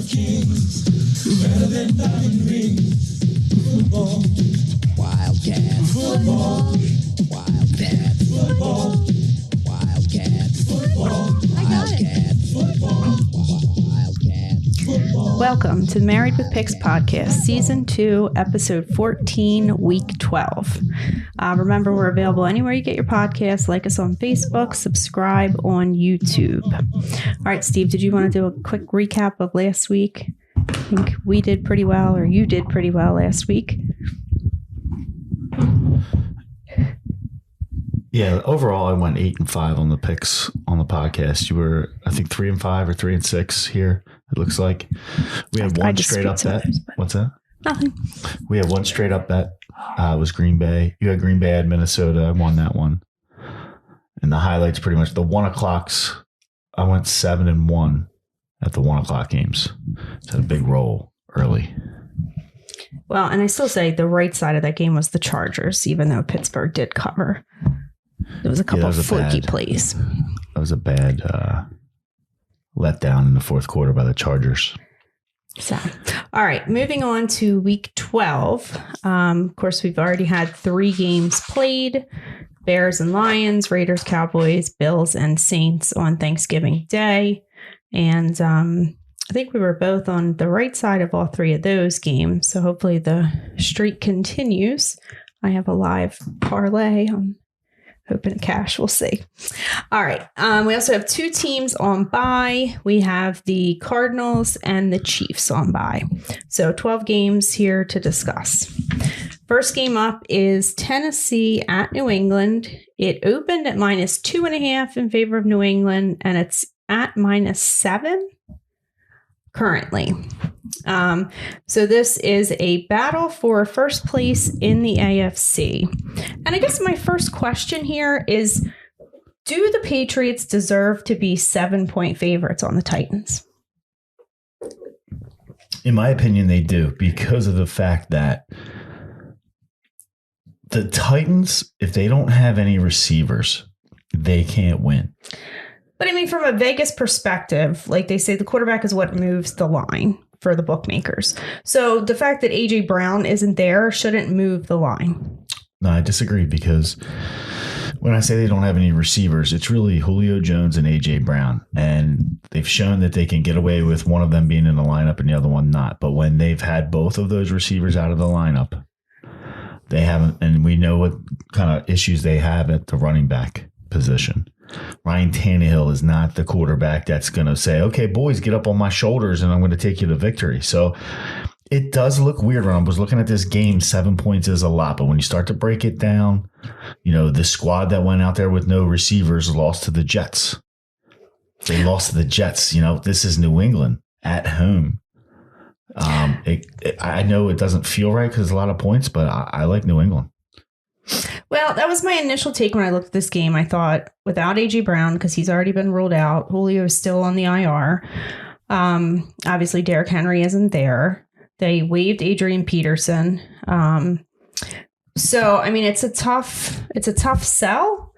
kings, better than diamond rings. Football, Wildcats, football, Wildcats, football, Wildcats, football, I got it. football, Wildcats. football. Welcome to the Married with Picks podcast, season 2, episode 14, week 12. Remember, we're available anywhere you get your podcasts. Like us on Facebook, subscribe on YouTube. All right, Steve, did you want to do a quick recap of last week? I think we did pretty well, or you did pretty well last week. Yeah, overall, I went 8-5 on the picks on the podcast. You were, I think, 3-5 or 3-6 here. It looks like we had one straight up bet. What's that? Nothing. We had one straight up bet. It was Green Bay. You had Green Bay at Minnesota. I won that one. And the highlights, pretty much the 1 o'clocks. I went 7-1 at the 1 o'clock games. It's had a big roll early. Well, and I still say the right side of that game was the Chargers, even though Pittsburgh did cover. There was a couple of fluky plays. That was a bad letdown in the fourth quarter by the Chargers. So, all right, moving on to week 12. Of course, we've already had 3 games played. Bears and Lions, Raiders, Cowboys, Bills, and Saints on Thanksgiving Day. And I think we were both on the right side of all 3 of those games. So hopefully the streak continues. I have a live parlay. I'm hoping cash. We'll see. All right. We also have 2 teams on bye. We have the Cardinals and the Chiefs on bye. So 12 games here to discuss. First game up is Tennessee at New England. It opened at -2.5 in favor of New England, and it's at -7 currently. So this is a battle for first place in the AFC. And I guess my first question here is, do the Patriots deserve to be 7-point favorites on the Titans? In my opinion, they do, because of the fact that the Titans, if they don't have any receivers, they can't win. But I mean, from a Vegas perspective, like they say, the quarterback is what moves the line for the bookmakers. So the fact that A.J. Brown isn't there shouldn't move the line. No, I disagree, because when I say they don't have any receivers, it's really Julio Jones and A.J. Brown. And they've shown that they can get away with one of them being in the lineup and the other one not. But when they've had both of those receivers out of the lineup, they haven't. And we know what kind of issues they have at the running back position. Ryan Tannehill is not the quarterback that's going to say, okay, boys, get up on my shoulders and I'm going to take you to victory. So it does look weird when I was looking at this game. 7 points is a lot. But when you start to break it down, you know, the squad that went out there with no receivers lost to the Jets. They lost to the Jets. You know, this is New England at home. I know it doesn't feel right because a lot of points, but I like New England. Well, that was my initial take when I looked at this game. I thought without A.J. Brown, because he's already been ruled out, Julio is still on the IR. Obviously, Derrick Henry isn't there. They waived Adrian Peterson. So, I mean, it's a tough sell.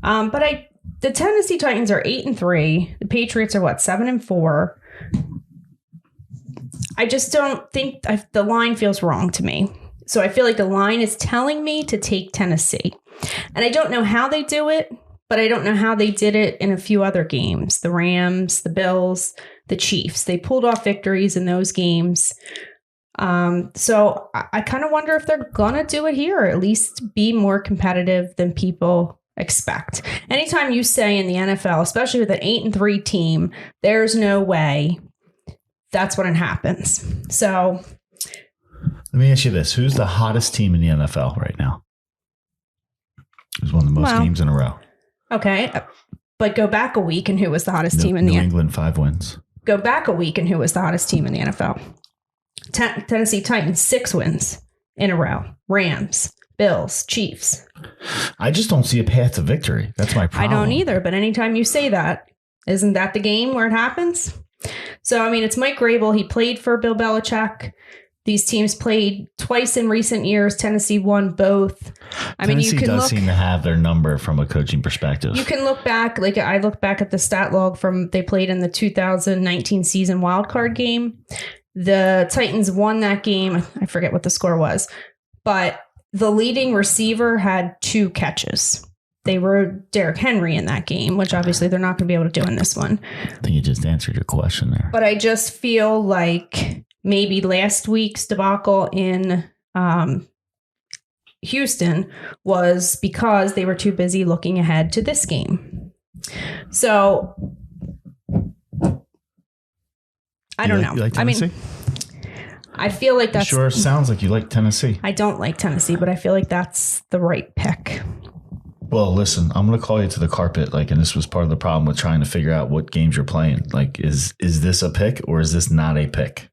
But the Tennessee Titans are 8-3. The Patriots are 7-4. I just don't think the line feels wrong to me. So I feel like the line is telling me to take Tennessee. And I don't know how they do it, but I don't know how they did it in a few other games. The Rams, the Bills, the Chiefs. They pulled off victories in those games. So I kind of wonder if they're going to do it here, or at least be more competitive than people expect. Anytime you say in the NFL, especially with an 8-3 team, there's no way, that's when it happens. So let me ask you this. Who's the hottest team in the NFL right now? Who's won the most games in a row? Okay. But go back a week and who was the hottest team in the NFL? New England, 5 wins. Go back a week and who was the hottest team in the NFL? Tennessee Titans, 6 wins in a row. Rams, Bills, Chiefs. I just don't see a path to victory. That's my problem. I don't either. But anytime you say that, isn't that the game where it happens? So, I mean, it's Mike Grable. He played for Bill Belichick. These teams played twice in recent years. Tennessee won both. Tennessee seem to have their number from a coaching perspective. You can look back. Like I looked back at the stat log from they played in the 2019 season wildcard game. The Titans won that game. I forget what the score was, but the leading receiver had 2 catches. They were Derrick Henry in that game, which obviously they're not going to be able to do in this one. I think you just answered your question there. But I just feel like maybe last week's debacle in Houston was because they were too busy looking ahead to this game. So I don't know. You like Tennessee? I feel like that's... Sure sounds like you like Tennessee. I don't like Tennessee, but I feel like that's the right pick. Well, listen, I'm going to call you to the carpet. And this was part of the problem with trying to figure out what games you're playing. Is this a pick or is this not a pick?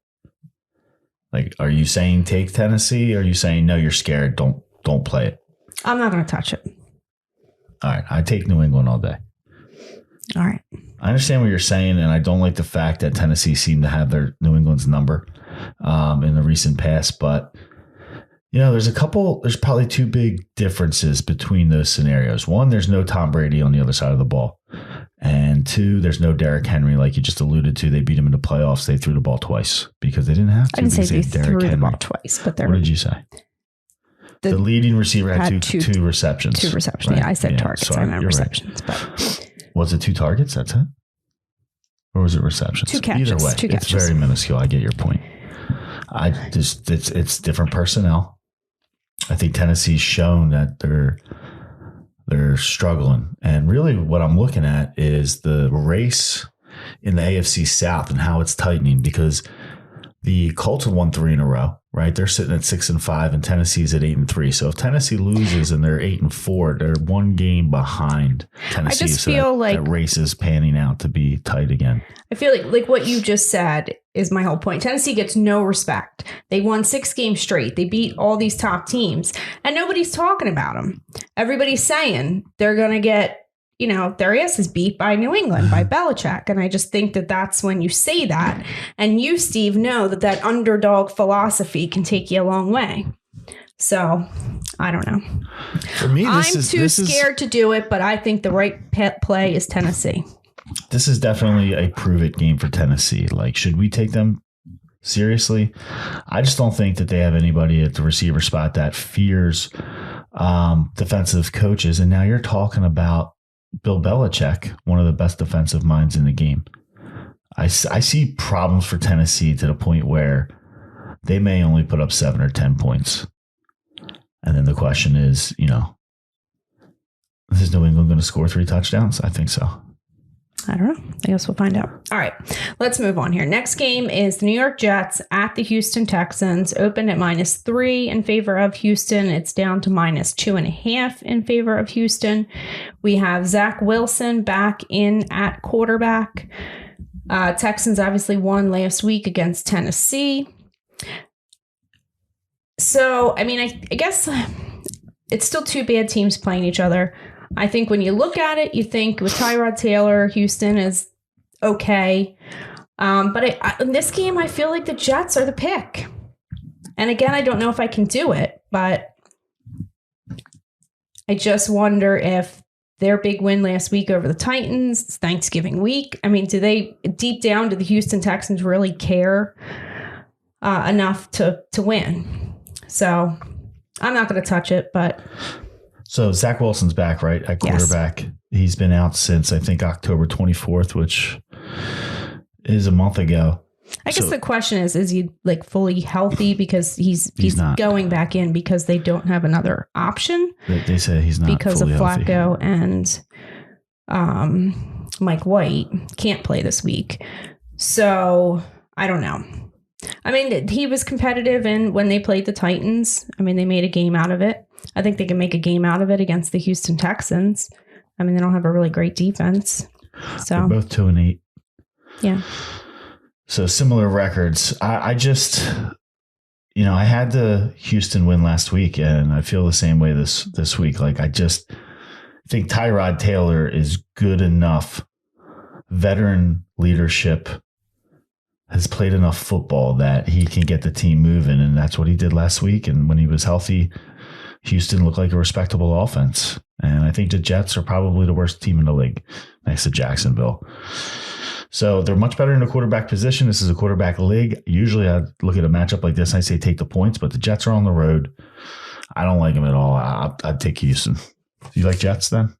Are you saying take Tennessee? Or are you saying, no, you're scared, don't play it? I'm not going to touch it. All right. I take New England all day. All right. I understand what you're saying, and I don't like the fact that Tennessee seemed to have their New England's number in the recent past. But, there's probably 2 big differences between those scenarios. One, there's no Tom Brady on the other side of the ball. And 2, there's no Derrick Henry, like you just alluded to. They beat him in the playoffs. They threw the ball twice because they didn't have to. I didn't say they threw the ball twice, but what did you say? The leading receiver had two receptions. 2 receptions. Right? Yeah, I said targets. I meant receptions. Right. But was it 2 targets? That's it? Or was it receptions? 2 catches. Either way, 2 catches. It's very minuscule. I get your point. It's different personnel. I think Tennessee's shown that they're struggling. And really what I'm looking at is the race in the AFC South and how it's tightening, because the Colts have won 3 in a row, right? They're sitting at 6-5 and Tennessee's at 8-3. So if Tennessee loses and they're 8-4, they're 1 game behind Tennessee. I just feel like that race is panning out to be tight again. I feel like what you just said is my whole point. Tennessee gets no respect. They won 6 games straight. They beat all these top teams and nobody's talking about them. Everybody's saying they're going to get, their asses beat by New England, by Belichick. And I just think that that's when you say that. And you, Steve, know that underdog philosophy can take you a long way. So I don't know. For me, I'm too scared to do it, but I think the right play is Tennessee. This is definitely a prove it game for Tennessee. Should we take them seriously? I just don't think that they have anybody at the receiver spot that fears defensive coaches. And now you're talking about Bill Belichick, one of the best defensive minds in the game. I see problems for Tennessee to the point where they may only put up 7 or 10 points. And then the question is, is New England going to score 3 touchdowns? I think so. I don't know. I guess we'll find out. All right, let's move on here. Next game is the New York Jets at the Houston Texans. Opened at -3 in favor of Houston. It's down to -2.5 in favor of Houston. We have Zach Wilson back in at quarterback. Texans obviously won last week against Tennessee. So, I guess it's still 2 bad teams playing each other. I think when you look at it, you think with Tyrod Taylor, Houston is okay. But in this game, I feel like the Jets are the pick. And again, I don't know if I can do it, but I just wonder if their big win last week over the Titans, it's Thanksgiving week. Do they, deep down, do the Houston Texans really care enough to win? So I'm not going to touch it, but... So Zach Wilson's back, right, at quarterback. Yes. He's been out since, I think, October 24th, which is a month ago. I guess the question is he fully healthy? Because he's not going back in because they don't have another option. They say he's not because fully of Flacco healthy. And Mike White can't play this week. So I don't know. He was competitive when they played the Titans. They made a game out of it. I think they can make a game out of it against the Houston Texans. They don't have a really great defense. So they're both 2-8. Yeah. So similar records. I just, I had the Houston win last week, and I feel the same way this week. I just think Tyrod Taylor is good enough veteran leadership has played enough football that he can get the team moving, and that's what he did last week. And when he was healthy, Houston looked like a respectable offense. And I think the Jets are probably the worst team in the league next to Jacksonville. So they're much better in the quarterback position. This is a quarterback league. Usually I look at a matchup like this and I say take the points, but the Jets are on the road. I don't like them at all. I'd take Houston. Do you like Jets then?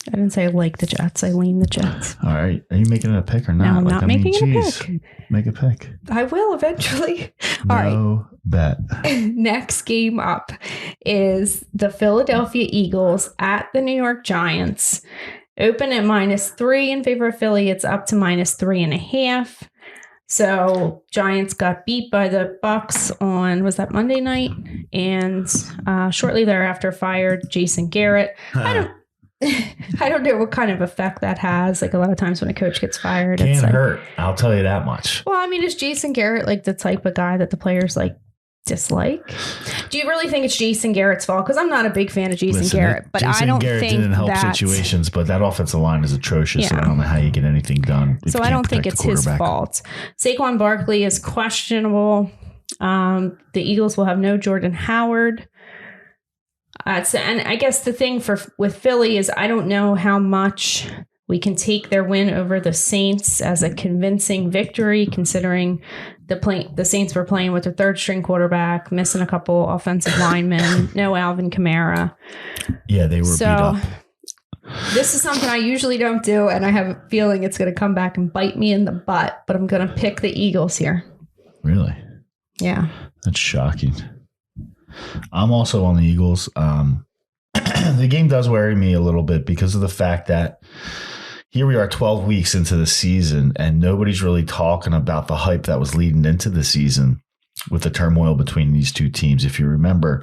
I didn't say I like the Jets. I lean the Jets. All right. Are you making it a pick or not? No, I'm not making it a pick. Make a pick. I will eventually. All right. No bet. Next game up is the Philadelphia Eagles at the New York Giants. Open at -3 in favor of Philly. It's up to -3.5. So Giants got beat by the Bucs on, was that Monday night? And shortly thereafter fired Jason Garrett. I don't know what kind of effect that has. Like a lot of times when a coach gets fired, Can't it's like, hurt. I'll tell you that much. well, I mean, is Jason Garrett like the type of guy that the players like dislike? Do you really think it's Jason Garrett's fault? Because I'm not a big fan of Jason Garrett, but I don't Garrett think didn't help that situations, but that offensive line is atrocious. Yeah. And I don't know how you get anything done. So I don't think it's his fault. Saquon Barkley is questionable. The Eagles will have no Jordan Howard. And I guess the thing with Philly is I don't know how much we can take their win over the Saints as a convincing victory, considering the Saints were playing with their third string quarterback, missing a couple offensive linemen, no Alvin Kamara. Yeah, they were beat up. This is something I usually don't do, and I have a feeling it's going to come back and bite me in the butt, but I'm going to pick the Eagles here. Really? Yeah. That's shocking. I'm also on the Eagles. The game does worry me a little bit because of the fact that here we are 12 weeks into the season and nobody's really talking about the hype that was leading into the season with the turmoil between these two teams. If you remember,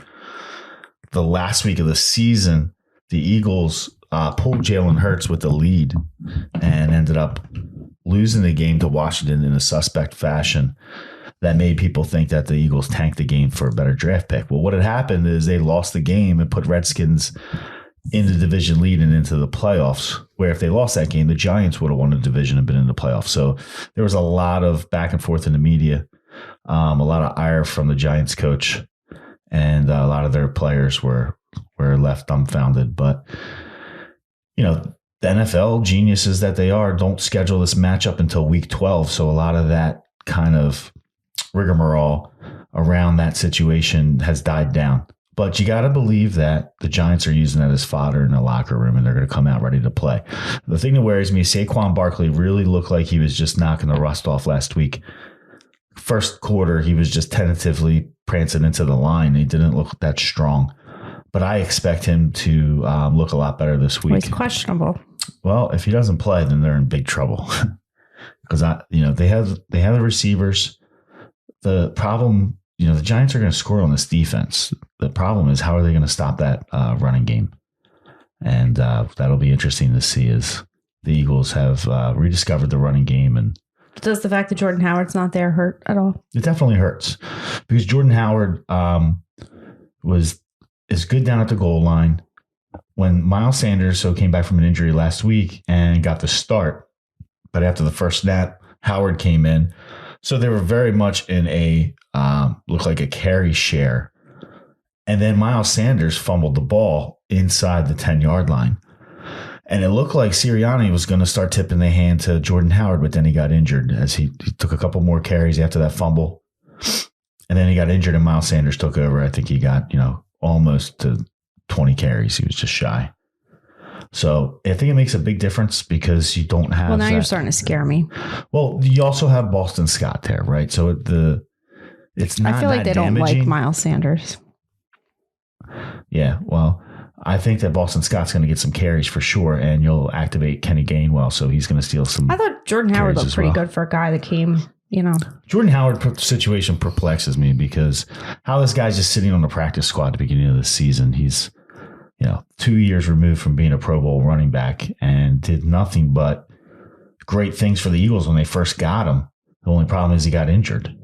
the last week of the season, the Eagles pulled Jalen Hurts with the lead and ended up losing the game to Washington in a suspect fashion. That made people think that the Eagles tanked the game for a better draft pick. Well, what had happened is they lost the game and put Redskins in the division lead and into the playoffs, where if they lost that game, the Giants would have won the division and been in the playoffs. So there was a lot of back and forth in the media, a lot of ire from the Giants coach, and a lot of their players were left dumbfounded. But, you know, the NFL geniuses that they are don't schedule this matchup until week 12. So a lot of that kind of rigmarole around that situation has died down. But you got to believe that the Giants are using that as fodder in the locker room and they're going to come out ready to play. The thing that worries me, Saquon Barkley really looked like he was just knocking the rust off last week. First quarter, he was just tentatively prancing into the line. He didn't look that strong. But I expect him to look a lot better this week. Well, he's questionable. Well, if he doesn't play, then they're in big trouble. Because they have the receivers. The problem, the Giants are going to score on this defense. The problem is, how are they going to stop that running game? And that'll be interesting to see as the Eagles have rediscovered the running game. And does the fact that Jordan Howard's not there hurt at all? It definitely hurts because Jordan Howard is good down at the goal line. When Miles Sanders came back from an injury last week and got the start, but after the first snap, Howard came in. So they were very much in looked like a carry share. And then Miles Sanders fumbled the ball inside the 10-yard line. And it looked like Sirianni was going to start tipping the hand to Jordan Howard, but then he got injured as he took a couple more carries after that fumble. And then he got injured and Miles Sanders took over. I think he got, almost to 20 carries. He was just shy. So I think it makes a big difference because you don't have. Well, now you're starting to scare me. Well, you also have Boston Scott there, right? So it's not. I feel like they damaging. don't like Miles Sanders. Yeah, well, I think that Boston Scott's going to get some carries for sure, and you'll activate Kenny Gainwell, so he's going to steal some. I thought Jordan Howard looked pretty good for a guy that came. Jordan Howard situation perplexes me because how this guy's just sitting on the practice squad at the beginning of the season. He's 2 years removed from being a Pro Bowl running back and did nothing but great things for the Eagles when they first got him. The only problem is he got injured.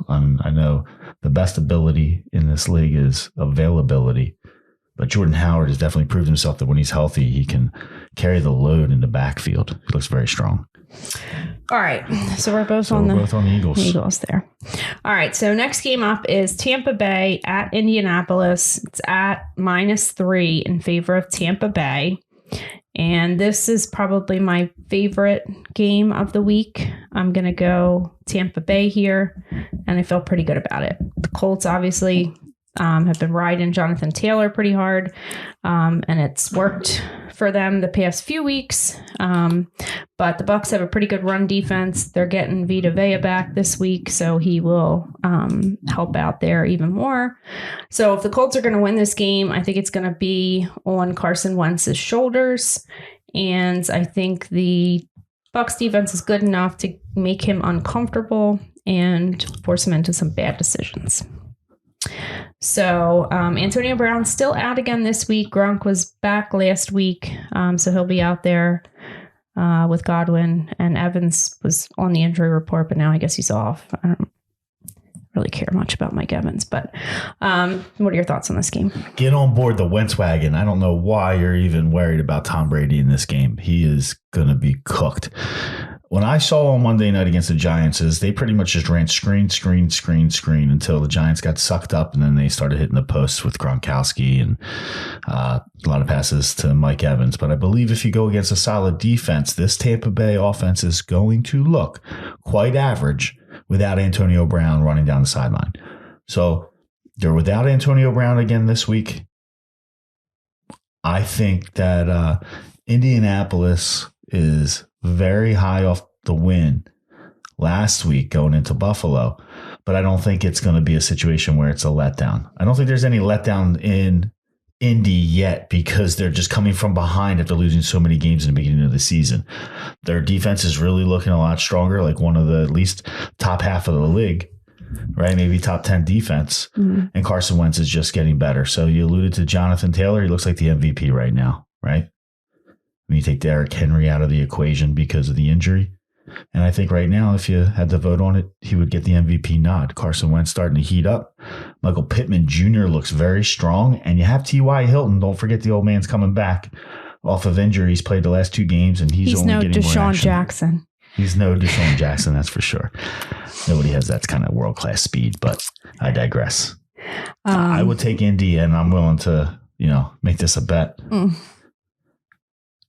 I know the best ability in this league is availability. But Jordan Howard has definitely proved himself that when he's healthy, he can carry the load in the backfield. He looks very strong. All right. So we're both on the Eagles. Eagles there. All right. So next game up is Tampa Bay at Indianapolis. It's at -3 in favor of Tampa Bay. And this is probably my favorite game of the week. I'm going to go Tampa Bay here, and I feel pretty good about it. The Colts obviously have been riding Jonathan Taylor pretty hard, and it's worked for them the past few weeks. But the Bucs have a pretty good run defense. They're getting Vita Vea back this week, so he will help out there even more. So if the Colts are going to win this game, I think it's going to be on Carson Wentz's shoulders, and I think the Bucs defense is good enough to make him uncomfortable and force him into some bad decisions. So Antonio Brown's still out again this week. Gronk was back last week, so he'll be out there with Godwin. And Evans was on the injury report, but now I guess he's off. I don't really care much about Mike Evans, but what are your thoughts on this game? Get on board the Wentz wagon. I don't know why you're even worried about Tom Brady in this game. He is going to be cooked. When I saw on Monday night against the Giants is they pretty much just ran screen until the Giants got sucked up, and then they started hitting the posts with Gronkowski and a lot of passes to Mike Evans. But I believe if you go against a solid defense, this Tampa Bay offense is going to look quite average without Antonio Brown running down the sideline. So they're without Antonio Brown again this week. I think that Indianapolis is very high off the win last week going into Buffalo, but I don't think it's going to be a situation where it's a letdown. I don't think there's any letdown in Indy yet because they're just coming from behind after losing so many games in the beginning of the season. Their defense is really looking a lot stronger, like one of the at least top half of the league, right? Maybe top 10 defense. Mm-hmm. And Carson Wentz is just getting better. So you alluded to Jonathan Taylor. He looks like the MVP right now, right? When you take Derrick Henry out of the equation because of the injury. And I think right now, if you had to vote on it, he would get the MVP nod. Carson Wentz starting to heat up. Michael Pittman Jr. looks very strong. And you have T.Y. Hilton. Don't forget the old man's coming back off of injury. He's played the last 2 games, and he's only no getting more Deshaun action. Jackson. He's no Deshaun Jackson, that's for sure. Nobody has that kind of world-class speed, but I digress. I would take Indy, and I'm willing to, make this a bet.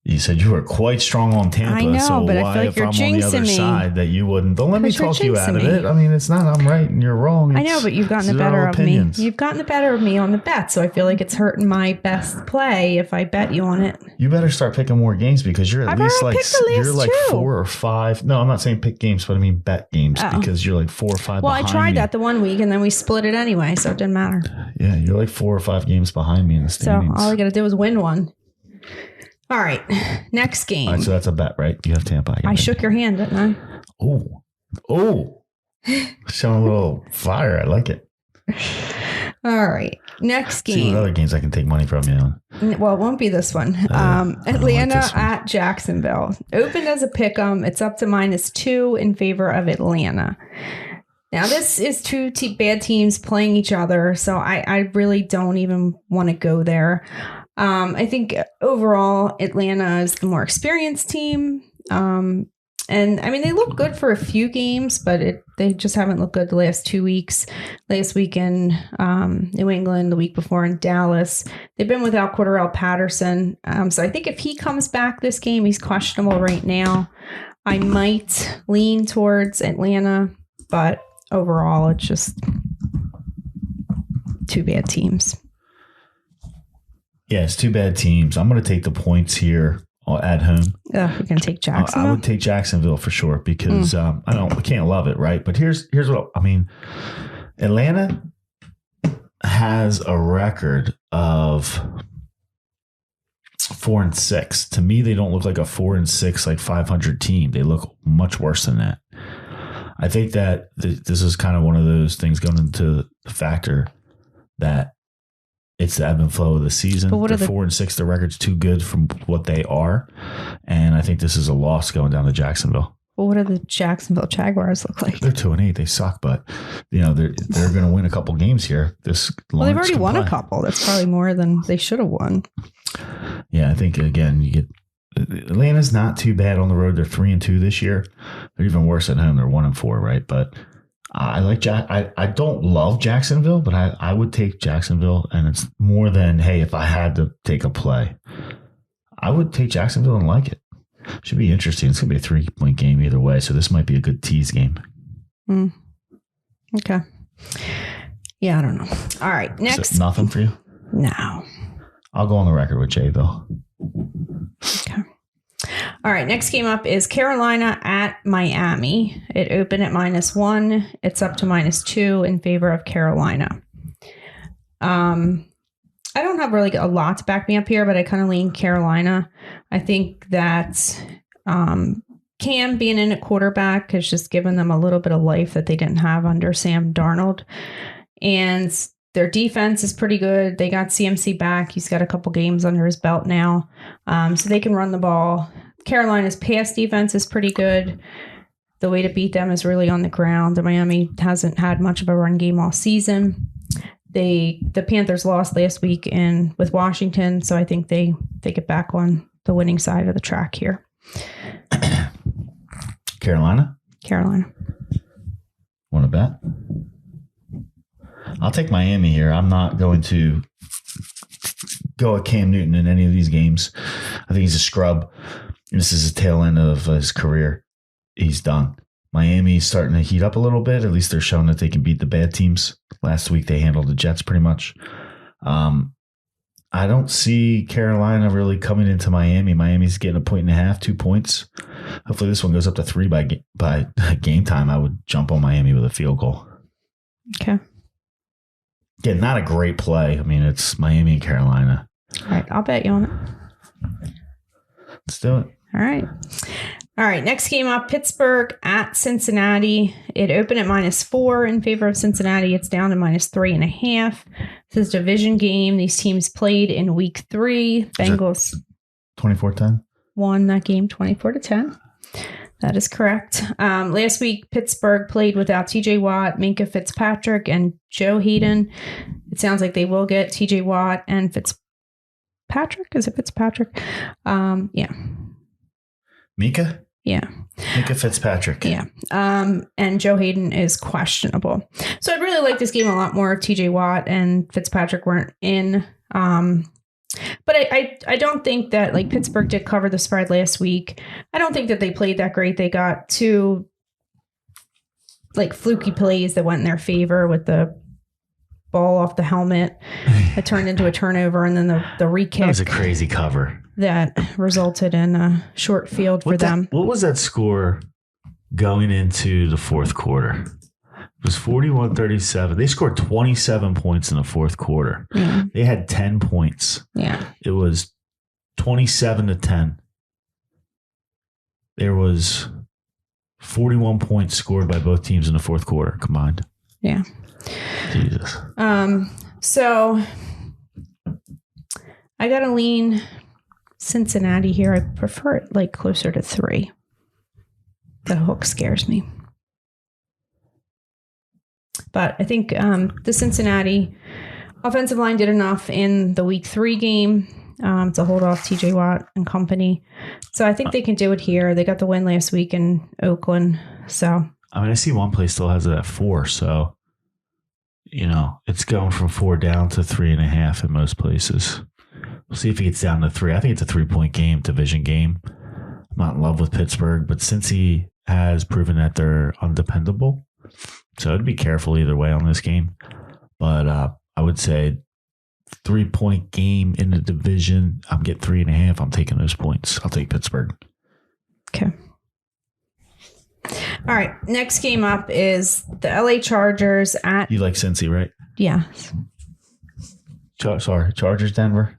You said you were quite strong on Tampa. I know, so but why, I feel like if you're I'm on the other jinxing side, that you wouldn't? Don't let me Because talk you're you out of jinxing it. I mean, it's not I'm right and you're wrong. I know, but you've gotten the better of me. You've gotten the better of me on the bet, so I feel like it's hurting my best play if I bet you on it. You better start picking more games because you're at least like you're like 4 or 5. No, I'm not saying pick games, but I mean bet games because you're like 4 or 5. Well, behind I tried me. that the one week and then we split it anyway, so it didn't matter. Yeah, you're like 4 or 5 games behind me in the standings. So all I got to do is win one. All right, next game. All right, so that's a bet, right? You have Tampa. I shook your hand, didn't I? Oh, showing a little fire. I like it. All right, next game. See what other games I can take money from you. Well, it won't be this one. Atlanta at Jacksonville. Opened as a pick'em. It's up to -2 in favor of Atlanta. Now, this is 2 bad teams playing each other, so I really don't even want to go there. I think overall Atlanta is the more experienced team. And I mean, they look good for a few games, but they just haven't looked good the last 2 weeks. Last week in New England, the week before in Dallas. They've been without Cordarrelle Patterson. So I think if he comes back this game, he's questionable right now. I might lean towards Atlanta, but overall, it's just 2 bad teams. Yeah, it's 2 bad teams. I'm going to take the points here at home. You're going to take Jacksonville? I would take Jacksonville for sure because I can't love it, right? But here's what I mean. Atlanta has a record of 4-6. To me, they don't look like a 4-6, like 500 team. They look much worse than that. I think that this is kind of one of those things going into the factor that it's the ebb and flow of the season. But they're 4-6. The record's too good from what they are. And I think this is a loss going down to Jacksonville. But Well, what do the Jacksonville Jaguars look like? They're 2-8. They suck, but they're going to win a couple games here. Well, they've already won a couple. That's probably more than they should have won. Yeah, I think again you get Atlanta's not too bad on the road. They're 3-2 this year. They're even worse at home. They're 1-4, right? But I like I don't love Jacksonville, but I would take Jacksonville, and it's more than hey, if I had to take a play, I would take Jacksonville and like it. Should be interesting. It's gonna be a 3-point game either way, so this might be a good tease game. Okay. Yeah, I don't know. All right, next. Nothing for you? No. I'll go on the record with Jay though. Okay. All right. Next game up is Carolina at Miami. It opened at -1. It's up to -2 in favor of Carolina. I don't have really a lot to back me up here, but I kind of lean Carolina. I think that Cam being in at quarterback has just given them a little bit of life that they didn't have under Sam Darnold. And their defense is pretty good. They got CMC back. He's got a couple games under his belt now. So they can run the ball. Carolina's pass defense is pretty good. The way to beat them is really on the ground. Miami hasn't had much of a run game all season. The Panthers lost last week with Washington, so I think they get back on the winning side of the track here. Carolina? Want to bet? I'll take Miami here. I'm not going to go at Cam Newton in any of these games. I think he's a scrub. This is the tail end of his career. He's done. Miami's starting to heat up a little bit. At least they're showing that they can beat the bad teams. Last week they handled the Jets pretty much. I don't see Carolina really coming into Miami. Miami's getting 1.5, 2 points. Hopefully this one goes up to 3 by game time. I would jump on Miami with a field goal. Okay. Again, not a great play. I mean, it's Miami and Carolina. All right, I'll bet you on it. Let's do it. All right, next game up, Pittsburgh at Cincinnati. It opened at -4 in favor of Cincinnati. It's down to -3.5. This is a division game. These teams played in week 3. Bengals 24-10? won that game 24-10. That is correct. Last week, Pittsburgh played without TJ Watt, Minka Fitzpatrick, and Joe Hayden. It sounds like they will get TJ Watt and Fitzpatrick. Is it Fitzpatrick? Yeah. Mika? Yeah. Minka Fitzpatrick. Yeah. And Joe Hayden is questionable. So I'd really like this game a lot more if TJ Watt and Fitzpatrick weren't in. But I don't think that, like, Pittsburgh did cover the spread last week. I don't think that they played that great. They got 2 like fluky plays that went in their favor with the ball off the helmet. It turned into a turnover, and then the re-kick. That was a crazy cover. That resulted in a short field for them. What was that score going into the fourth quarter? It was 41-37. They scored 27 points in the fourth quarter. Yeah. They had 10 points. Yeah. It was 27-10. There was 41 points scored by both teams in the fourth quarter combined. Yeah. Jesus. So I got to lean Cincinnati here. I prefer it like closer to 3. The hook scares me. But I think the Cincinnati offensive line did enough in the week 3 game to hold off TJ Watt and company. So I think they can do it here. They got the win last week in Oakland. So I mean, I see one place still has it at 4. So, you know, it's going from 4 down to 3.5 in most places. We'll see if it gets down to 3. I think it's a 3-point game, division game. I'm not in love with Pittsburgh, but since he has proven that they're undependable, so I'd be careful either way on this game. But I would say 3-point game in the division. I'm getting 3.5. I'm taking those points. I'll take Pittsburgh. Okay. All right. Next game up is the LA Chargers at. You like Cincy, right? Yeah. Chargers, Denver.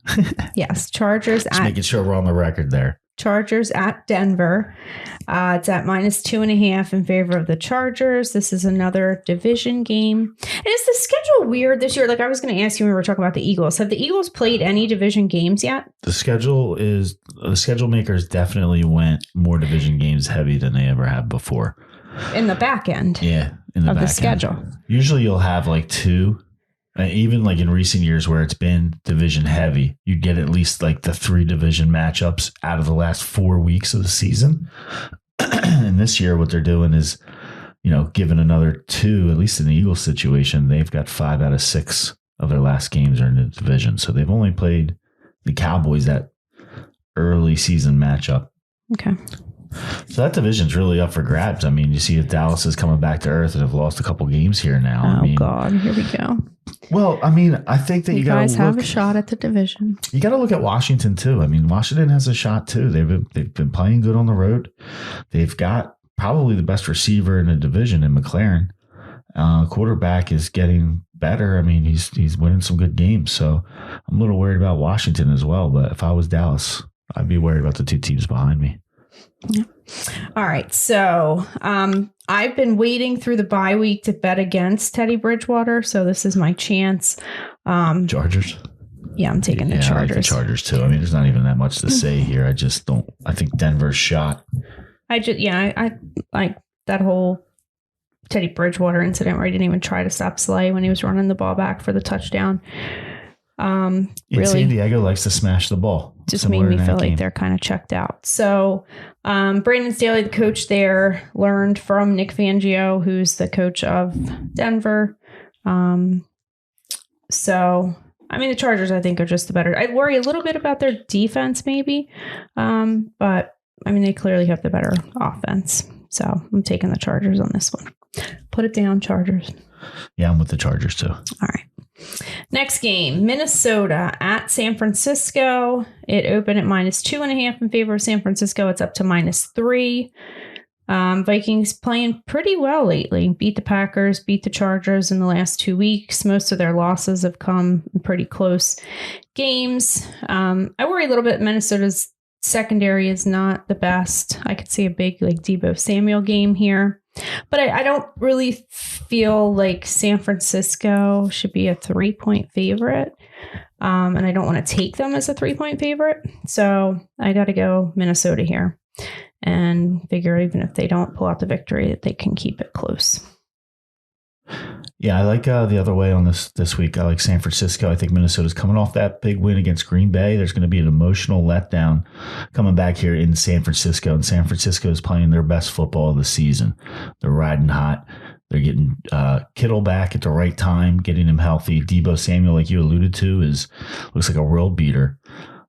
Yes. Chargers Just at. making sure we're on the record there. Chargers at Denver. It's at -2.5 in favor of the Chargers. This is another division game. And is the schedule weird this year? Like I was going to ask you when we were talking about the Eagles. Have the Eagles played any division games yet? The schedule makers definitely went more division games heavy than they ever have before. In the back end. Yeah, in the of back the schedule. end. Usually you'll have like two. Even like in recent years where it's been division heavy, you get at least like the 3 division matchups out of the last 4 weeks of the season. And this year, what they're doing is, given another 2, at least in the Eagles situation, they've got 5 out of 6 of their last games are in the division. So they've only played the Cowboys that early season matchup. Okay. So that division's really up for grabs. I mean, you see if Dallas is coming back to earth and have lost a couple games here now. Oh, God. Here we go. Well, I mean, I think that you guys have look, a shot at the division. You got to look at Washington too. I mean, Washington has a shot too. They've been playing good on the road. They've got probably the best receiver in the division in McLaren. Quarterback is getting better. I mean, he's winning some good games. So I'm a little worried about Washington as well. But if I was Dallas, I'd be worried about the 2 teams behind me. Yeah. All right. So I've been waiting through the bye week to bet against Teddy Bridgewater. So this is my chance. Chargers? Yeah, I'm taking the Chargers. I like the Chargers too. I mean, there's not even that much to say here. I think Denver's shot. I like that whole Teddy Bridgewater incident where he didn't even try to stop SLATE when he was running the ball back for the touchdown. Really, San Diego likes to smash the ball. Just made me feel like they're kind of checked out. So Brandon Staley, the coach there, learned from Nick Fangio, who's the coach of Denver. So, I mean, the Chargers, I think, are just the better. I worry a little bit about their defense, maybe. But, I mean, they clearly have the better offense. So, I'm taking the Chargers on this one. Put it down, Chargers. Yeah, I'm with the Chargers, too. All right. Next game, Minnesota at San Francisco. It opened at -2.5 in favor of San Francisco. It's up to -3. Vikings playing pretty well lately. Beat the Packers, beat the Chargers in the last 2 weeks. Most of their losses have come in pretty close games. I worry a little bit. Minnesota's secondary is not the best. I could see a big Deebo Samuel game here. But I don't really feel like San Francisco should be a 3-point favorite. And I don't want to take them as a 3-point favorite. So I got to go Minnesota here and figure even if they don't pull out the victory that they can keep it close. Yeah, I like the other way on this week. I like San Francisco. I think Minnesota's coming off that big win against Green Bay. There's going to be an emotional letdown coming back here in San Francisco. And San Francisco is playing their best football of the season. They're riding hot. They're getting Kittle back at the right time, getting him healthy. Deebo Samuel, like you alluded to, looks like a world beater.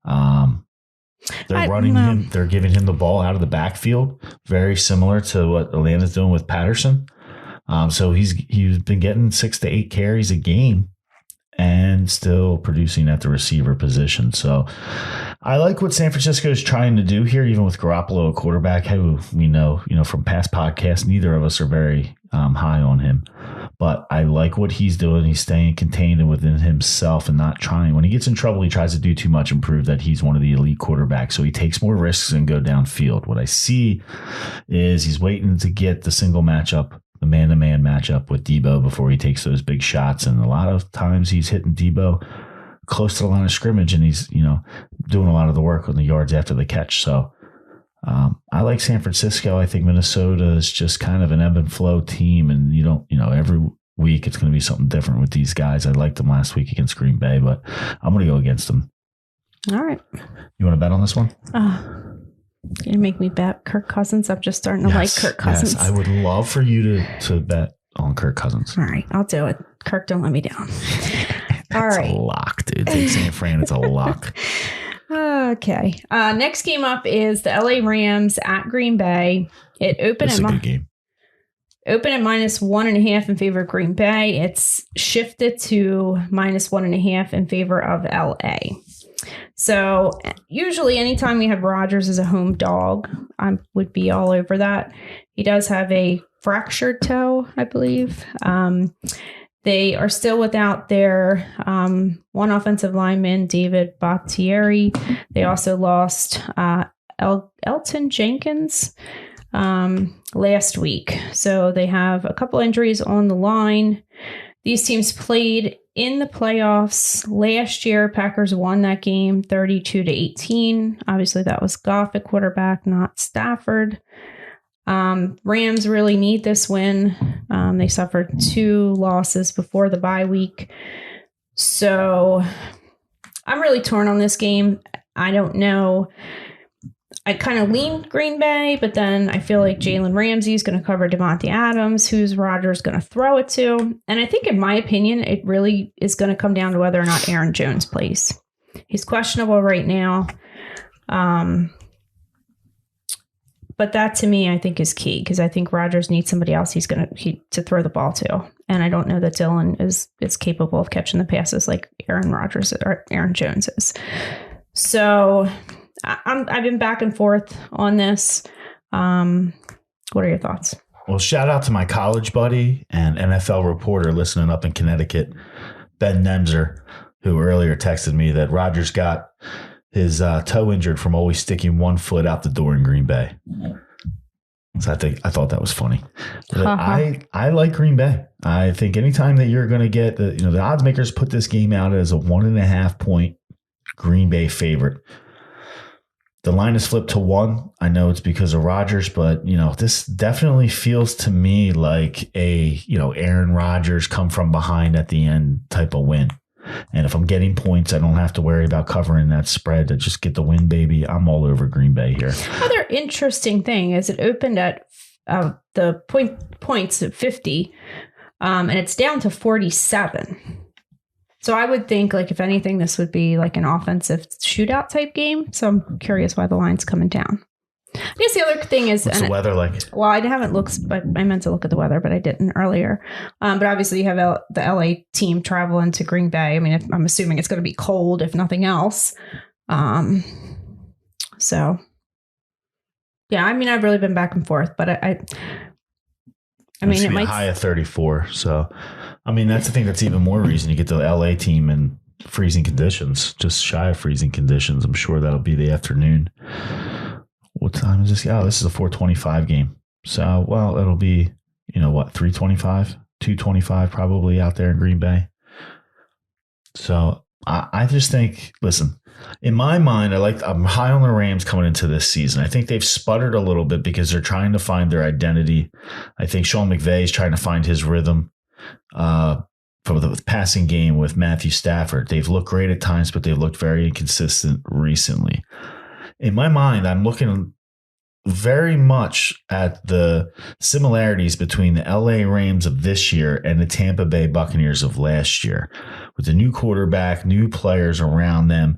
They're running him. They're giving him the ball out of the backfield, very similar to what Atlanta's doing with Patterson. So he's been getting 6 to 8 carries a game and still producing at the receiver position. So I like what San Francisco is trying to do here, even with Garoppolo, a quarterback who we know from past podcasts, neither of us are very high on him. But I like what he's doing. He's staying contained and within himself and not trying. When he gets in trouble, he tries to do too much and prove that he's one of the elite quarterbacks. So he takes more risks and go downfield. What I see is he's waiting to get the single matchup, the man-to-man matchup with Deebo before he takes those big shots. And a lot of times he's hitting Deebo close to the line of scrimmage and he's, doing a lot of the work on the yards after the catch. So I like San Francisco. I think Minnesota is just kind of an ebb and flow team. And every week it's going to be something different with these guys. I liked them last week against Green Bay, but I'm going to go against them. All right. You want to bet on this one? You're going to make me bet Kirk Cousins? I'm just starting to like Kirk Cousins. Yes, I would love for you to bet on Kirk Cousins. All right, I'll do it. Kirk, don't let me down. All right. It's a lock, dude. Take San Fran. It's a lock. Okay. Next game up is the LA Rams at Green Bay. It opened That's a good game. Open at -1.5 in favor of Green Bay. It's shifted to -1.5 in favor of LA. So usually anytime we have Rodgers as a home dog, I would be all over that. He does have a fractured toe, I believe. They are still without their one offensive lineman, David Bakhtiari. They also lost Elton Jenkins last week. So they have a couple injuries on the line. These teams played in the playoffs last year. Packers won that game 32-18. Obviously, that was Goff at quarterback, not Stafford. Rams really need this win. They suffered 2 losses before the bye week. So I'm really torn on this game. I don't know. I kind of lean Green Bay, but then I feel like Jalen Ramsey is going to cover Devontae Adams, who's Rodgers going to throw it to. And I think, in my opinion, it really is going to come down to whether or not Aaron Jones plays. He's questionable right now. But that, to me, I think is key, because I think Rodgers needs somebody else to throw the ball to. And I don't know that Dylan is capable of catching the passes like Aaron Rodgers or Aaron Jones is. So I've been back and forth on this. What are your thoughts? Well, shout out to my college buddy and NFL reporter listening up in Connecticut, Ben Nemser, who earlier texted me that Rodgers got his toe injured from always sticking one foot out the door in Green Bay. So I thought that was funny. But I like Green Bay. I think anytime that you're going to get the odds makers put this game out as a 1.5 point Green Bay favorite. The line is flipped to 1. I know it's because of Rodgers, but this definitely feels to me like a Aaron Rodgers come from behind at the end type of win. And if I'm getting points, I don't have to worry about covering that spread to just get the win, baby. I'm all over Green Bay here. Other interesting thing is it opened at the points at 50, and it's down to 47. So I would think, like, if anything, this would be like an offensive shootout type game. So I'm curious why the line's coming down. I guess the other thing is... What's the weather like? Well, I haven't looked, but I meant to look at the weather, but I didn't earlier. But obviously you have the LA team traveling to Green Bay. I mean, I'm assuming it's going to be cold, if nothing else. So, yeah, I mean, I've really been back and forth, but I mean, it might... a high of 34. So, I mean, that's the thing that's even more reason you get the LA team in freezing conditions, just shy of freezing conditions. I'm sure that'll be the afternoon. What time is this? Oh, this is a 4:25 game. So, well, it'll be, 3:25, 2:25 probably out there in Green Bay. So I just think, listen, in my mind, I'm high on the Rams coming into this season. I think they've sputtered a little bit because they're trying to find their identity. I think Sean McVay is trying to find his rhythm for the passing game with Matthew Stafford. They've looked great at times, but they've looked very inconsistent recently. In my mind, I'm looking very much at the similarities between the LA Rams of this year and the Tampa Bay Buccaneers of last year. With the new quarterback, new players around them,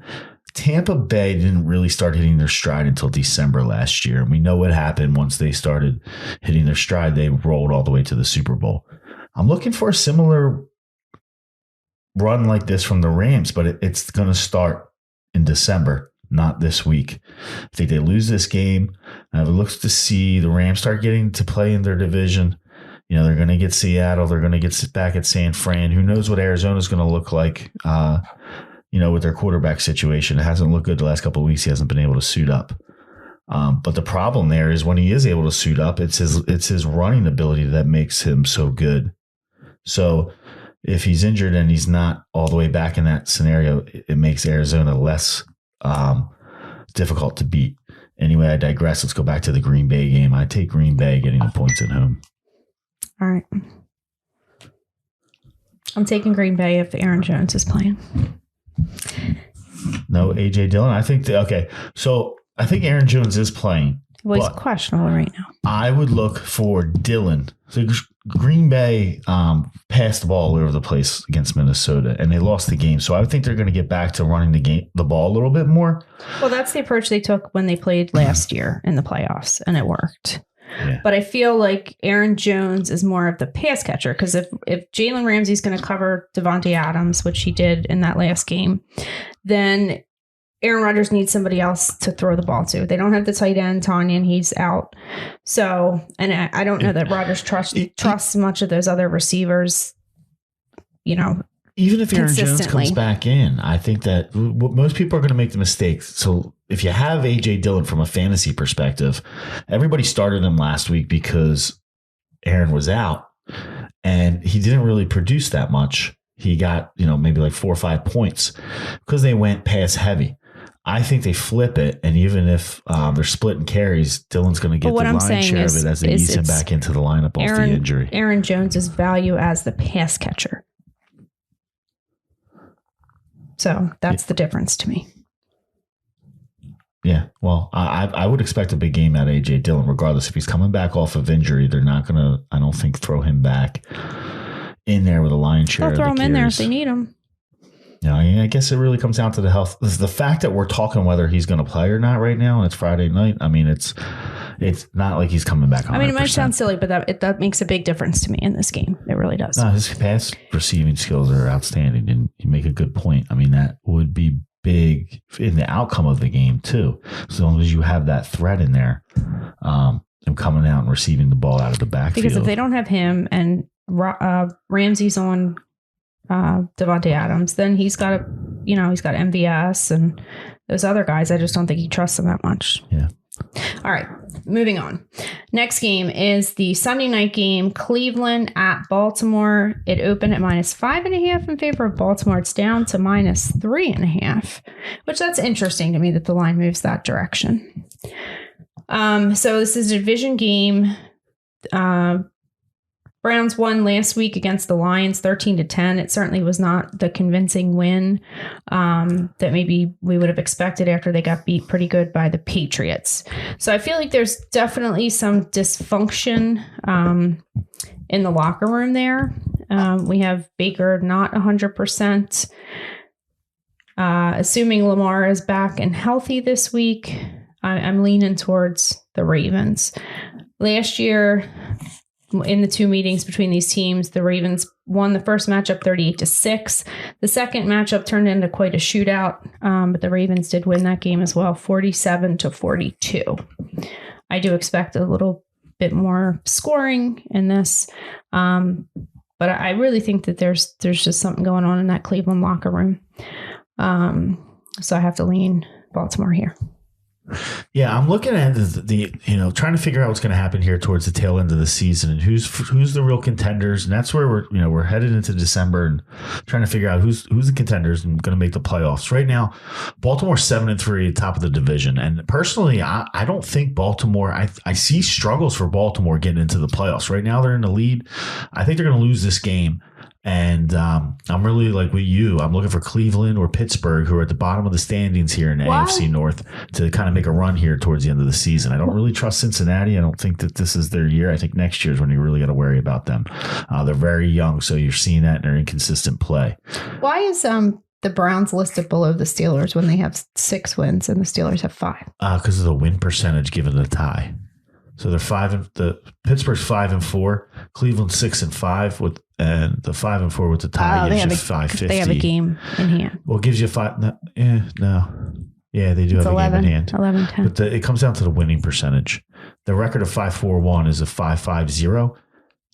Tampa Bay didn't really start hitting their stride until December last year. And we know what happened once they started hitting their stride. They rolled all the way to the Super Bowl. I'm looking for a similar run like this from the Rams, but it's going to start in December. Not this week. I think they lose this game. It looks to see the Rams start getting to play in their division. They're going to get Seattle. They're going to get back at San Fran. Who knows what Arizona's going to look like, with their quarterback situation. It hasn't looked good the last couple of weeks. He hasn't been able to suit up. But the problem there is when he is able to suit up, it's his running ability that makes him so good. So if he's injured and he's not all the way back in that scenario, it makes Arizona less difficult to beat. Anyway, I digress. Let's go back to the Green Bay game. I take Green Bay getting the points at home. All right. I'm taking Green Bay if Aaron Jones is playing. No A.J. Dillon. I think I think Aaron Jones is playing. Well, he's questionable right now. I would look for Dillon. So Green Bay passed the ball all over the place against Minnesota, and they lost the game. So I think they're going to get back to running the ball a little bit more. Well, that's the approach they took when they played last year in the playoffs, and it worked. Yeah. But I feel like Aaron Jones is more of the pass catcher, because if Jalen Ramsey's going to cover Devontae Adams, which he did in that last game, then Aaron Rodgers needs somebody else to throw the ball to. They don't have the tight end, Tanyan, he's out. So, and I don't know that Rodgers trusts much of those other receivers, even if Aaron Jones consistently. comes back in, I think that most people are going to make the mistake. So if you have A.J. Dillon from a fantasy perspective, everybody started him last week because Aaron was out and he didn't really produce that much. He got, maybe like 4 or 5 points because they went pass heavy. I think they flip it, and even if they're splitting carries, Dillon's going to get the lion's share of it as they ease him back into the lineup off the injury. Aaron Jones's value as the pass catcher. So that's the difference to me. Yeah, well, I would expect a big game out of A.J. Dillon, regardless. If he's coming back off of injury, they're not going to, I don't think, throw him back in there with a lion's share. They'll throw him in there if they need him. I guess it really comes down to the health. The fact that we're talking whether he's going to play or not right now, and it's Friday night. I mean, it's not like he's coming back 100%. I mean, it might sound silly, but that makes a big difference to me in this game. It really does. No, his pass receiving skills are outstanding, and you make a good point. I mean, that would be big in the outcome of the game too. As long as you have that threat in there, him coming out and receiving the ball out of the backfield. Because if they don't have him and Ramsey's on Devontae Adams, then he's got MVS and those other guys. I just don't think he trusts them that much. Yeah. All right, moving on. Next game is the Sunday night game, Cleveland at Baltimore. It opened at -5.5 in favor of Baltimore. It's down to -3.5, which that's interesting to me that the line moves that direction. So this is a division game. Browns won last week against the Lions 13-10. It certainly was not the convincing win that maybe we would have expected after they got beat pretty good by the Patriots. So I feel like there's definitely some dysfunction in the locker room there. We have Baker not 100%. Assuming Lamar is back and healthy this week, I'm leaning towards the Ravens. Last year, in the 2 meetings between these teams, the Ravens won the first matchup 38-6. The second matchup turned into quite a shootout, but the Ravens did win that game as well, 47-42. I do expect a little bit more scoring in this, but I really think that there's just something going on in that Cleveland locker room. So I have to lean Baltimore here. Yeah, I'm looking at the trying to figure out what's going to happen here towards the tail end of the season and who's the real contenders, and that's where we're headed into December and trying to figure out who's the contenders and going to make the playoffs. Right now, Baltimore's 7-3, top of the division, and personally, I don't think Baltimore. I see struggles for Baltimore getting into the playoffs. Right now, they're in the lead. I think they're going to lose this game. And I'm really like with you. I'm looking for Cleveland or Pittsburgh, who are at the bottom of the standings here in the AFC North, to kind of make a run here towards the end of the season. I don't really trust Cincinnati. I don't think that this is their year. I think next year is when you really got to worry about them. They're very young, so you're seeing that in their inconsistent play. Why is the Browns listed below the Steelers when they have 6 wins and the Steelers have 5? Because of the win percentage given the tie. So they're Pittsburgh's 5-4, Cleveland's 6-5 and the 5-4 with the tie gives you 550. They have a game in hand. Well, it gives you 5. No. Yeah, they do have 11, a game in hand. 11-10. But it comes down to the winning percentage. The record of 5-4-1 is a 5-5-0.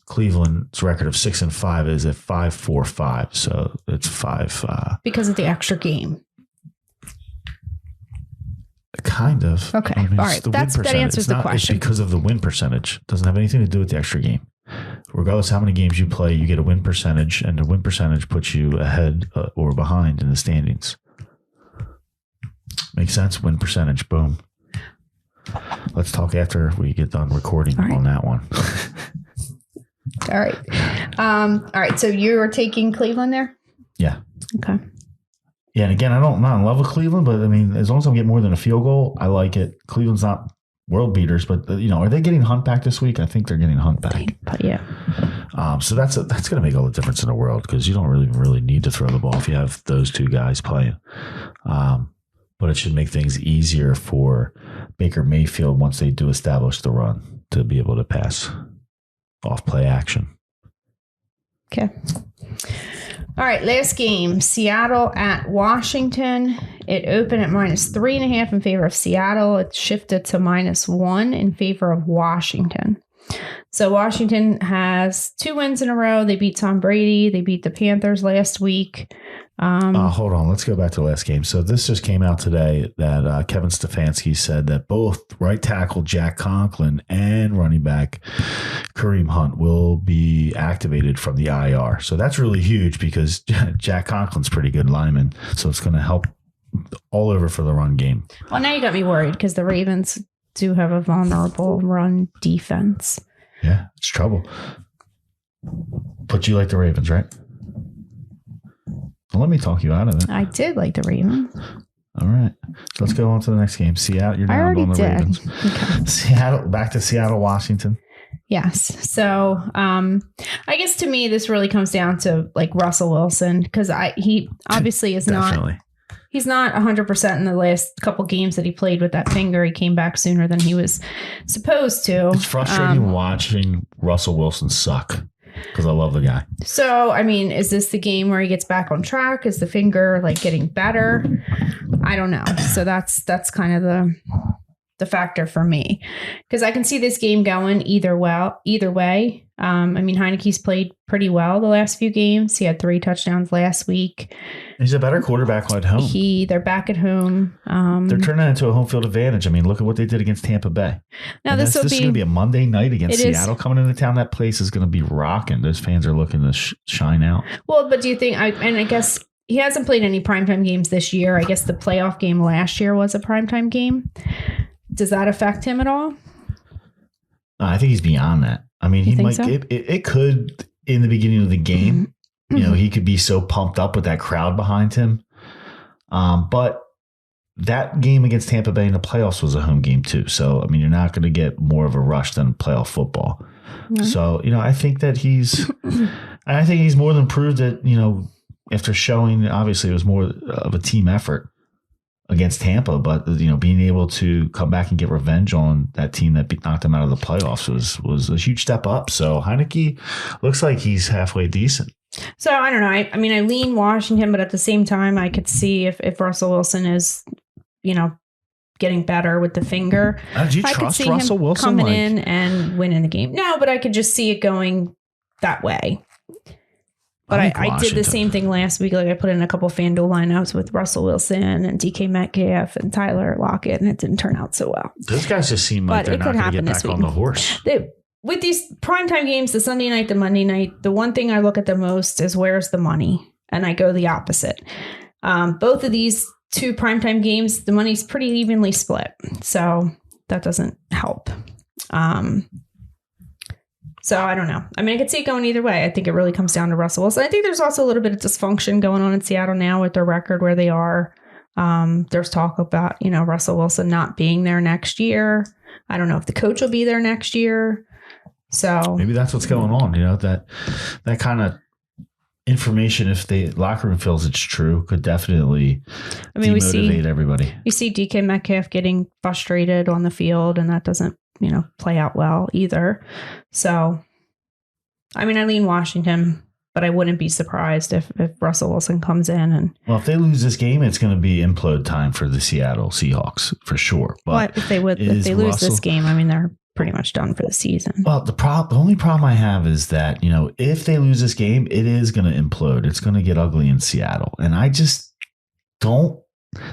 Cleveland's record of 6-5 is a 5-4-5. So it's 5. Because of the extra game. Kind of. Okay. All right. That answers the question. It's because of the win percentage. It doesn't have anything to do with the extra game. Regardless of how many games you play, you get a win percentage, and the win percentage puts you ahead or behind in the standings. Makes sense? Win percentage. Boom. Let's talk after we get done recording on that one. All right. All right. So you're taking Cleveland there? Yeah. Okay. Yeah, and again, I'm not in love with Cleveland, but I mean, as long as I'm getting more than a field goal, I like it. Cleveland's not world beaters, but are they getting Hunt back this week? I think they're getting Hunt back. Yeah. So that's going to make all the difference in the world, because you don't really need to throw the ball if you have those two guys playing. But it should make things easier for Baker Mayfield once they do establish the run to be able to pass off play action. Okay. All right, last game, Seattle at Washington. It opened at -3.5 in favor of Seattle. It shifted to -1 in favor of Washington. So Washington has 2 wins in a row. They beat Tom Brady. They beat the Panthers last week. Hold on. Let's go back to the last game. So this just came out today that Kevin Stefanski said that both right tackle Jack Conklin and running back Kareem Hunt will be activated from the IR. So that's really huge because Jack Conklin's pretty good lineman. So it's going to help all over for the run game. Well, now you got me worried because the Ravens do have a vulnerable run defense. Yeah, it's trouble. But you like the Ravens, right? Well, let me talk you out of it. I did like the Ravens. All right. So let's go on to the next game. Seattle, you're down on the Ravens. Okay. Seattle, back to Seattle, Washington. Yes. So I guess to me, this really comes down to like Russell Wilson because he obviously is Definitely. He's not 100% in the last couple games that he played with that finger. He came back sooner than he was supposed to. It's frustrating watching Russell Wilson suck because I love the guy. So, I mean, is this the game where he gets back on track? Is the finger like getting better? I don't know. So that's kind of the factor for me because I can see this game going either way. I mean, Heineke's played pretty well the last few games. He had 3 touchdowns last week. He's a better quarterback at home. They're back at home. They're turning it into a home field advantage. I mean, look at what they did against Tampa Bay. Now this is going to be a Monday night against Seattle coming into town. That place is going to be rocking. Those fans are looking to shine out. Well, but do you think? I guess he hasn't played any primetime games this year. I guess the playoff game last year was a primetime game. Does that affect him at all? I think he's beyond that. I mean, he might. So? It could in the beginning of the game. You know, he could be so pumped up with that crowd behind him. But that game against Tampa Bay in the playoffs was a home game too. So I mean, you're not going to get more of a rush than playoff football. Mm-hmm. So I think that I think he's more than proved that after showing obviously it was more of a team effort against Tampa, but being able to come back and get revenge on that team that knocked them out of the playoffs was a huge step up. So Heineke looks like he's halfway decent. So I don't know. I mean, I lean Washington, but at the same time, I could see if Russell Wilson is, getting better with the finger. Do you trust Russell Wilson coming in and winning the game? No, but I could just see it going that way. But I did the same thing last week. Like I put in a couple FanDuel lineups with Russell Wilson and DK Metcalf and Tyler Lockett, and it didn't turn out so well. Those guys just seem like they're not going to get back on the horse. With these primetime games, the Sunday night, the Monday night, the one thing I look at the most is where's the money? And I go the opposite. Both of these 2 primetime games, the money's pretty evenly split. So that doesn't help. So I don't know. I mean, I could see it going either way. I think it really comes down to Russell Wilson. I think there's also a little bit of dysfunction going on in Seattle now with their record where they are. There's talk about, Russell Wilson not being there next year. I don't know if the coach will be there next year. So maybe that's what's going on. That kind of information, if the locker room feels it's true, could definitely demotivate everybody. You see DK Metcalf getting frustrated on the field, and that doesn't play out well either. So, I mean, I lean Washington, but I wouldn't be surprised if Russell Wilson comes in and. Well, if they lose this game, it's going to be implode time for the Seattle Seahawks for sure. But if they lose this game, I mean, they're pretty much done for the season. Well, the only problem I have is that if they lose this game, it is going to implode. It's going to get ugly in Seattle, and I just don't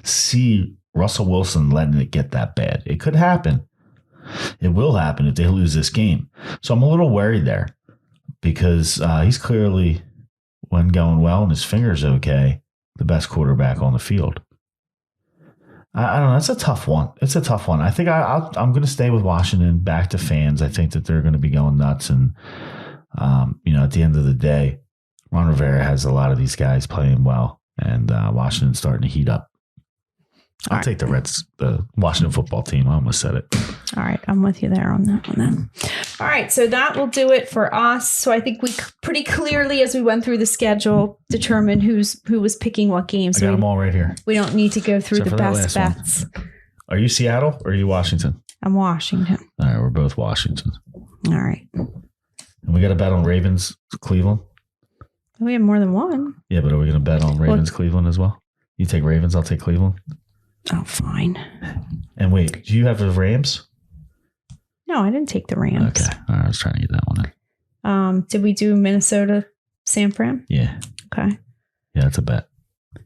see Russell Wilson letting it get that bad. It could happen. It will happen if they lose this game. So I'm a little worried there because he's clearly, when going well and his finger's okay, the best quarterback on the field. I don't know. It's a tough one. I think I'm going to stay with Washington, back to fans. I think that they're going to be going nuts. And, at the end of the day, Ron Rivera has a lot of these guys playing well, and Washington's starting to heat up. I'll take the Washington football team. I almost said it. All right. I'm with you there on that one then. All right. So that will do it for us. So I think we pretty clearly, as we went through the schedule, determined who was picking what games. I got them all right here. We don't need to go through the best bets. Are you Seattle or are you Washington? I'm Washington. All right. We're both Washington. All right. And we got to bet on Ravens, Cleveland. We have more than one. Yeah, but are we going to bet on Ravens, Cleveland as well? You take Ravens, I'll take Cleveland. Oh, fine. And wait, do you have the Rams? No, I didn't take the Rams. Okay. All right, I was trying to get that one in. Did we do Minnesota, San Fran? Yeah. Okay. Yeah, that's a bet.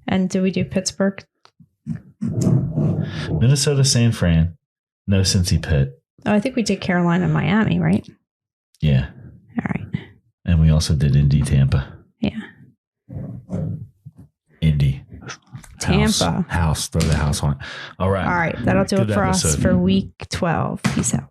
And did we do Pittsburgh? Minnesota, San Fran. No Cincy Pitt. Oh, I think we did Carolina, Miami, right? Yeah. All right. And we also did Indy, Tampa. Yeah. Indy. Tampa. House. Throw the house on it. All right. All right. That'll do Good it for us episode. for week 12. Peace out.